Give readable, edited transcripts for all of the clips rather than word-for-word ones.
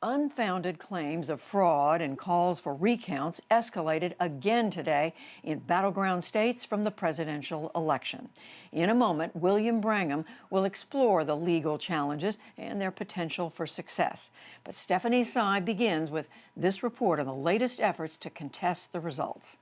Unfounded claims of fraud and calls for recounts escalated again today in battleground states from the presidential election. In a moment, William Brangham will explore the legal challenges and their potential for success. But Stephanie Sy begins with this report on the latest efforts to contest the results.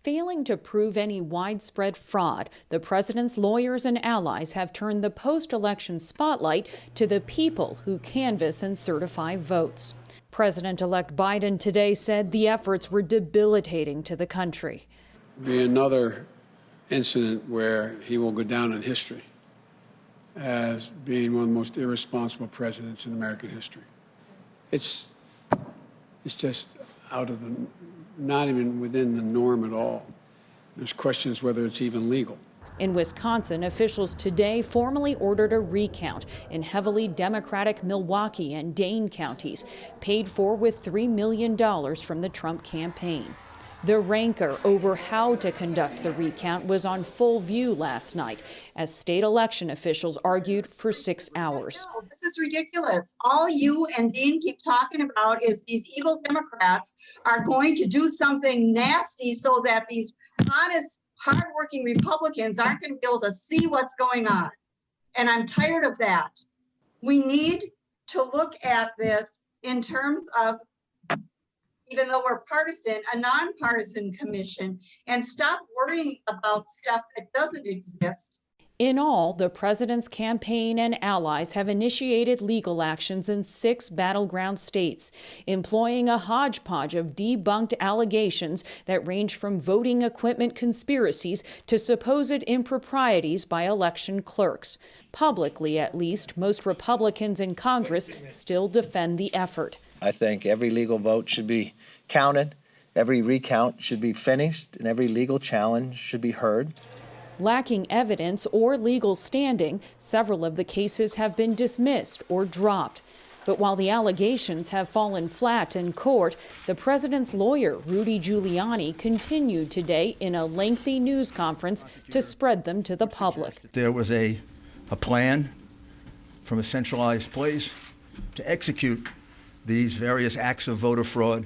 Failing to prove any widespread fraud, the president's lawyers and allies have turned the post-election spotlight to the people who canvass and certify votes. President-elect Biden today said the efforts were debilitating to the country. Be another incident where he will go down in history as being one of the most irresponsible presidents in American history. It's just out of the not even within the norm at all. There's questions whether it's even legal. In Wisconsin, officials today formally ordered a recount in heavily Democratic Milwaukee and Dane counties, paid for with $3 million from the Trump campaign. The rancor over how to conduct the recount was on full view last night as state election officials argued for 6 hours. This is ridiculous. All you and Dean keep talking about is these evil Democrats are going to do something nasty so that these honest, hardworking Republicans aren't going to be able to see what's going on. And I'm tired of that. We need to look at this in terms of, even though we're partisan, a nonpartisan commission, and stop worrying about stuff that doesn't exist. In all, the president's campaign and allies have initiated legal actions in 6 battleground states, employing a hodgepodge of debunked allegations that range from voting equipment conspiracies to supposed improprieties by election clerks. Publicly, at least, most Republicans in Congress still defend the effort. I think every legal vote should be counted, every recount should be finished, and every legal challenge should be heard. Lacking evidence or legal standing, several of the cases have been dismissed or dropped. But while the allegations have fallen flat in court, the president's lawyer, Rudy Giuliani, continued today in a lengthy news conference to spread them to the public. There was a plan from a centralized place to execute these various acts of voter fraud,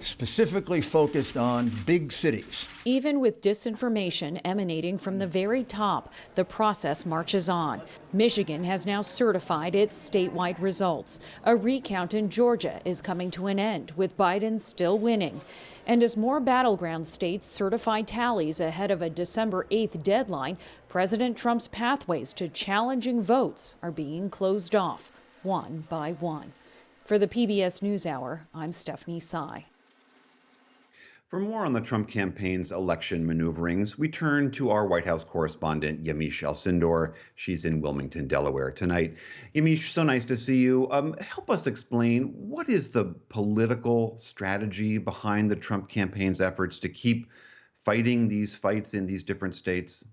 specifically focused on big cities. Even with disinformation emanating from the very top, the process marches on. Michigan has now certified its statewide results. A recount in Georgia is coming to an end, with Biden still winning. And as more battleground states certify tallies ahead of a December 8th deadline, President Trump's pathways to challenging votes are being closed off, one by one. For the PBS NewsHour, I'm Stephanie Sy. For more on the Trump campaign's election maneuverings, we turn to our White House correspondent, Yamiche Alcindor. She's in Wilmington, Delaware tonight. Yamiche, so nice to see you. Help us explain, what is the political strategy behind the Trump campaign's efforts to keep fighting these fights in these different states?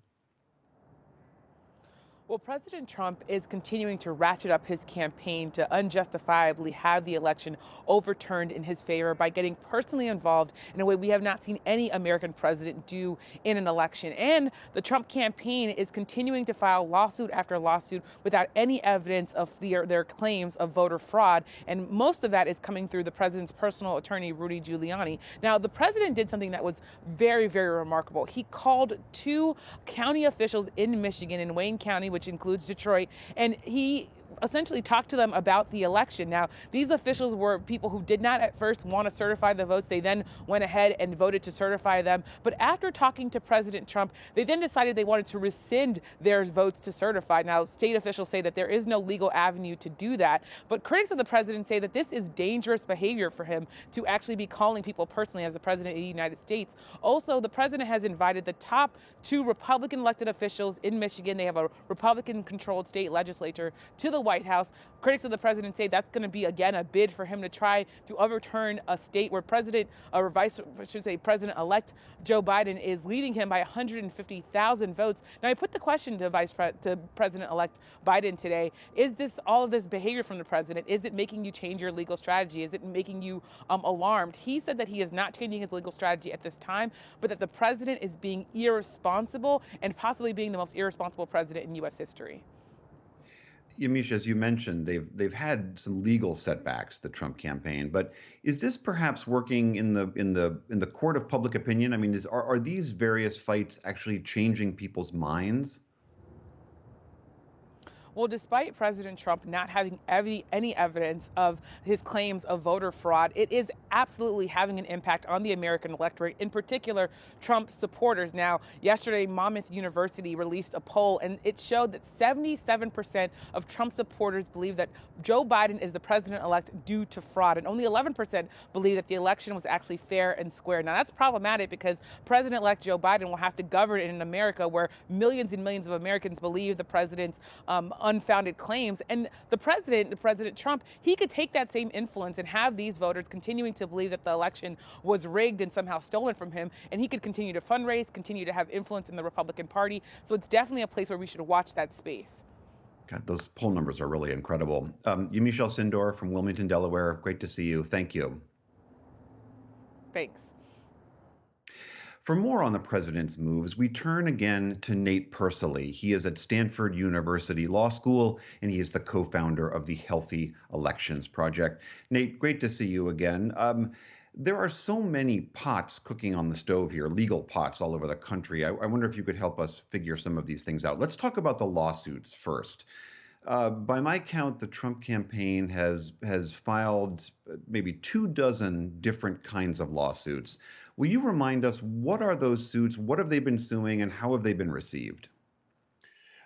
Well, President Trump is continuing to ratchet up his campaign to unjustifiably have the election overturned in his favor by getting personally involved in a way we have not seen any American president do in an election. And the Trump campaign is continuing to file lawsuit after lawsuit without any evidence of their claims of voter fraud. And most of that is coming through the president's personal attorney, Rudy Giuliani. Now, the president did something that was very, very remarkable. He called 2 county officials in Michigan, in Wayne County, which includes Detroit, and he essentially talked to them about the election. Now, these officials were people who did not at first want to certify the votes. They then went ahead and voted to certify them. But after talking to President Trump, they then decided they wanted to rescind their votes to certify. Now, state officials say that there is no legal avenue to do that. But critics of the president say that this is dangerous behavior for him to actually be calling people personally as the president of the United States. Also, the president has invited the top 2 Republican elected officials in Michigan. They have a Republican-controlled state legislature to the White House. Critics of the president say that's going to be, again, a bid for him to try to overturn a state where President-elect Joe Biden is leading him by 150,000 votes. Now, I put the question to President-elect Biden today: is all of this behavior from the president? Is it making you change your legal strategy? Is it making you alarmed? He said that he is not changing his legal strategy at this time, but that the president is being irresponsible and possibly being the most irresponsible president in U.S. history. Yamiche, as you mentioned, they've had some legal setbacks, the Trump campaign, but is this perhaps working in the court of public opinion? I mean, are these various fights actually changing people's minds? Well, despite President Trump not having any evidence of his claims of voter fraud, it is absolutely having an impact on the American electorate, in particular Trump supporters. Now, yesterday, Monmouth University released a poll, and it showed that 77% of Trump supporters believe that Joe Biden is the president-elect due to fraud, and only 11% believe that the election was actually fair and square. Now, that's problematic because President-elect Joe Biden will have to govern in an America where millions and millions of Americans believe the president's unfounded claims. And President Trump, he could take that same influence and have these voters continuing to believe that the election was rigged and somehow stolen from him. And he could continue to fundraise, continue to have influence in the Republican Party. So it's definitely a place where we should watch that space. God, those poll numbers are really incredible. Yamiche Alcindor from Wilmington, Delaware. Great to see you. Thank you. Thanks. For more on the president's moves, we turn again to Nate Persily. He is at Stanford University Law School, and he is the co-founder of the Healthy Elections Project. Nate, great to see you again. There are so many pots cooking on the stove here, legal pots all over the country. I wonder if you could help us figure some of these things out. Let's talk about the lawsuits first. By my count, the Trump campaign has filed maybe 24 different kinds of lawsuits. Will you remind us, what are those suits? What have they been suing, and how have they been received?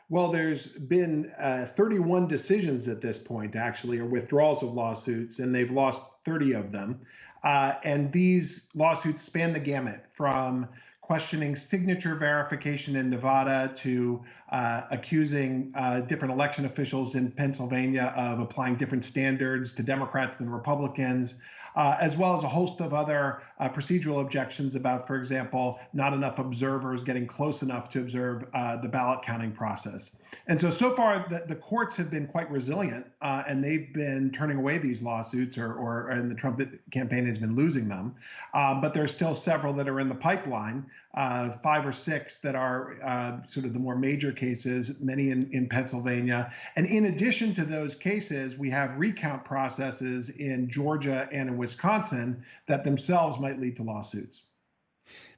Well, there's been 31 decisions at this point, actually, or withdrawals of lawsuits, and they've lost 30 of them. And these lawsuits span the gamut from questioning signature verification in Nevada to accusing different election officials in Pennsylvania of applying different standards to Democrats than Republicans, as well as a host of other procedural objections about, for example, not enough observers getting close enough to observe the ballot counting process. And so far, the courts have been quite resilient, and they've been turning away these lawsuits, and the Trump campaign has been losing them. But there's still several that are in the pipeline, 5 or 6 that are sort of the more major cases, many in Pennsylvania. And in addition to those cases, we have recount processes in Georgia and in Wisconsin that themselves might lead to lawsuits.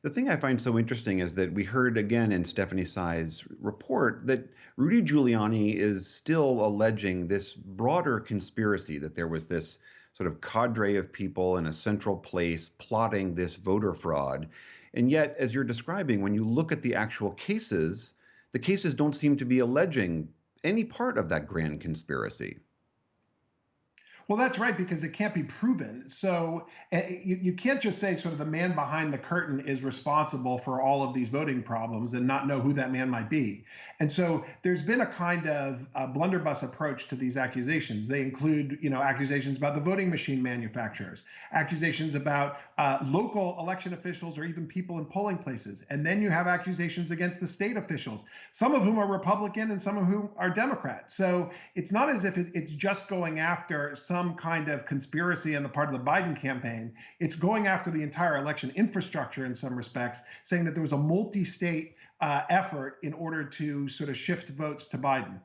The thing I find so interesting is that we heard again in Stephanie Tsai's report that Rudy Giuliani is still alleging this broader conspiracy, that there was this sort of cadre of people in a central place plotting this voter fraud. And yet, as you're describing, when you look at the actual cases, the cases don't seem to be alleging any part of that grand conspiracy. Well, that's right, because it can't be proven. So you can't just say sort of the man behind the curtain is responsible for all of these voting problems and not know who that man might be. And so there's been a kind of blunderbuss approach to these accusations. They include, accusations about the voting machine manufacturers, accusations about local election officials or even people in polling places. And then you have accusations against the state officials, some of whom are Republican and some of whom are Democrat. So it's not as if it's just going after some kind of conspiracy on the part of the Biden campaign. It's going after the entire election infrastructure in some respects, saying that there was a multi-state effort in order to sort of shift votes to Biden.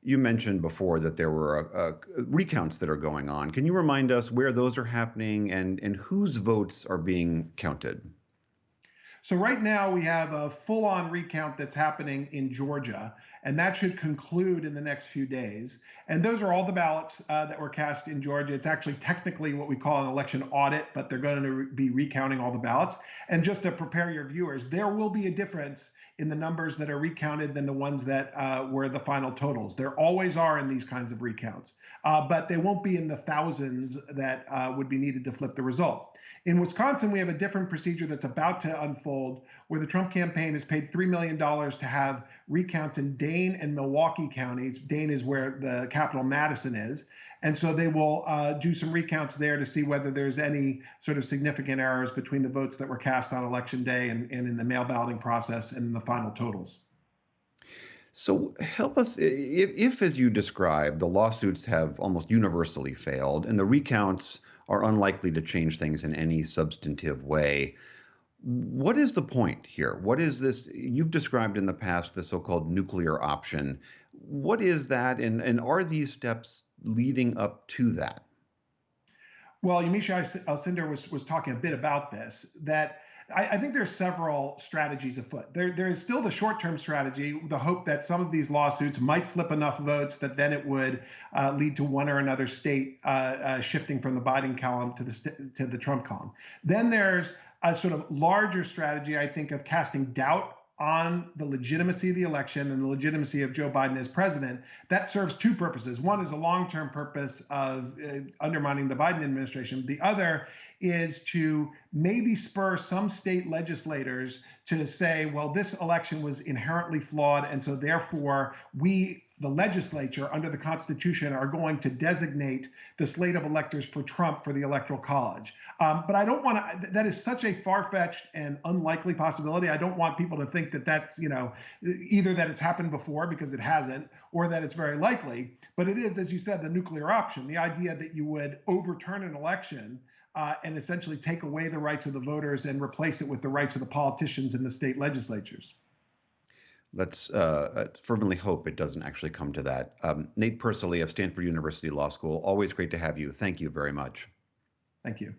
You mentioned before that there were recounts that are going on. Can you remind us where those are happening and whose votes are being counted? So right now we have a full-on recount that's happening in Georgia, and that should conclude in the next few days. And those are all the ballots that were cast in Georgia. It's actually technically what we call an election audit, but they're going to be recounting all the ballots. And just to prepare your viewers, there will be a difference in the numbers that are recounted than the ones that were the final totals. There always are in these kinds of recounts, but they won't be in the thousands that would be needed to flip the result. In Wisconsin, we have a different procedure that's about to unfold where the Trump campaign has paid $3 million to have recounts in Dane and Milwaukee counties. Dane is where the capital Madison is. And so they will do some recounts there to see whether there's any sort of significant errors between the votes that were cast on Election Day and in the mail balloting process and in the final totals. So help us, if as you described, the lawsuits have almost universally failed and the recounts are unlikely to change things in any substantive way, what is the point here? What is this? You've described in the past the so-called nuclear option. What is that, and are these steps leading up to that? Well, Yamiche Alcindor was talking a bit about this, that I think there's several strategies afoot. There is still the short-term strategy, the hope that some of these lawsuits might flip enough votes that then it would lead to one or another state shifting from the Biden column to the Trump column. Then there's a sort of larger strategy, I think, of casting doubt on the legitimacy of the election and the legitimacy of Joe Biden as president. That serves two purposes. One is a long-term purpose of undermining the Biden administration. The other is to maybe spur some state legislators to say, well, this election was inherently flawed, and so therefore we, the legislature, under the Constitution, are going to designate the slate of electors for Trump for the Electoral College. But I don't want to, that is such a far-fetched and unlikely possibility. I don't want people to think that that's, either that it's happened before, because it hasn't, or that it's very likely. But it is, as you said, the nuclear option, the idea that you would overturn an election and essentially take away the rights of the voters and replace it with the rights of the politicians in the state legislatures. Let's fervently hope it doesn't actually come to that. Nate Persily of Stanford University Law School, always great to have you. Thank you very much. Thank you.